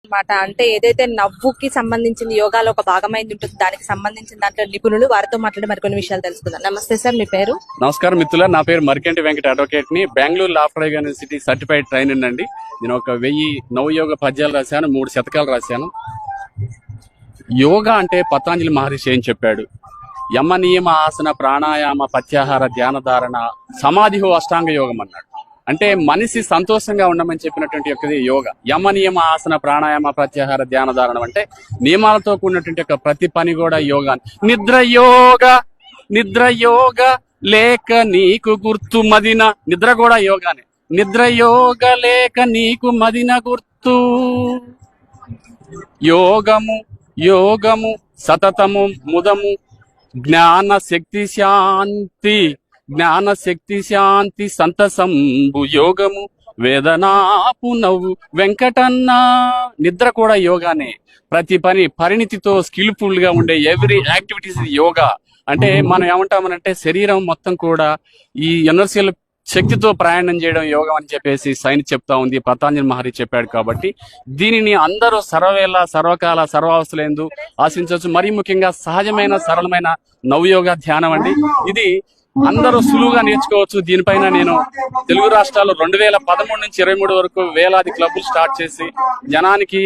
అన్నమాట. అంటే ఏదైతే నవ్వుకి సంబంధించిన యోగాలో ఒక భాగమైంది ఉంటుంది, దానికి సంబంధించిన దాంట్లో నిపుణులు వారితో మాట్లాడి మరికొన్ని విషయాలు తెలుసుకుందాం. నమస్తే సార్, మీ పేరు? నమస్కారం మిత్రుల, నా పేరు మరికంటి వెంకట అడ్వకేట్ ని. Bengaluru law of university certified trainer అండి. నేను ఒక 1000 నవయోగ పద్యాలు రాశాను, 3 శతకాలు రాశాను. యోగా అంటే పతాంజలి మహర్షి ఏం చెప్పాడు? యమ నియమ ఆసన ప్రాణాయామ పత్యాహార ధ్యాన ధారణ సమాధిహో అష్టాంగ యోగం అన్నాడు. అంటే మనిషి సంతోషంగా ఉండమని చెప్పినటువంటి యొక్క యోగ. యమ నియమ ఆసన ప్రాణాయామ ప్రత్యాహార ధ్యాన ధారణం అంటే నియమాలతో కూడినటువంటి యొక్క ప్రతి పని కూడా యోగా. నిద్ర యోగ లేక నీకు గుర్తు మదిన, నిద్ర కూడా యోగానే. నిద్ర యోగ లేక నీకు మదిన గుర్తు, యోగము సతతము ముదము, జ్ఞాన శక్తి శాంతి సంతసంబు యోగము, వేదనాపు నవ్వు వెంకటన్న. నిద్ర కూడా యోగానే. ప్రతి పని పరిణితితో స్కిల్ఫుల్ గా ఉండే ఎవ్రీ యాక్టివిటీస్ యోగా. అంటే మనం ఏమంటామనంటే శరీరం మొత్తం కూడా ఈ యూనివర్సల్ శక్తితో ప్రయాణం చేయడం యోగం అని చెప్పేసి సైన్స్ చెప్తా ఉంది, పతాంజలి మహర్షి చెప్పాడు. కాబట్టి దీనిని అందరూ సర్వవేళ సర్వకాల సర్వావస్థలందు ఆశించవచ్చు. మరీ ముఖ్యంగా సహజమైన సరళమైన నవయోగ ధ్యానం అండి. ఇది అందరూ సులువుగా నేర్చుకోవచ్చు. దీనిపైన నేను తెలుగు రాష్ట్రాల్లో 2013 నుంచి 23 వరకు వేలాది క్లబ్లు స్టార్ట్ చేసి జనానికి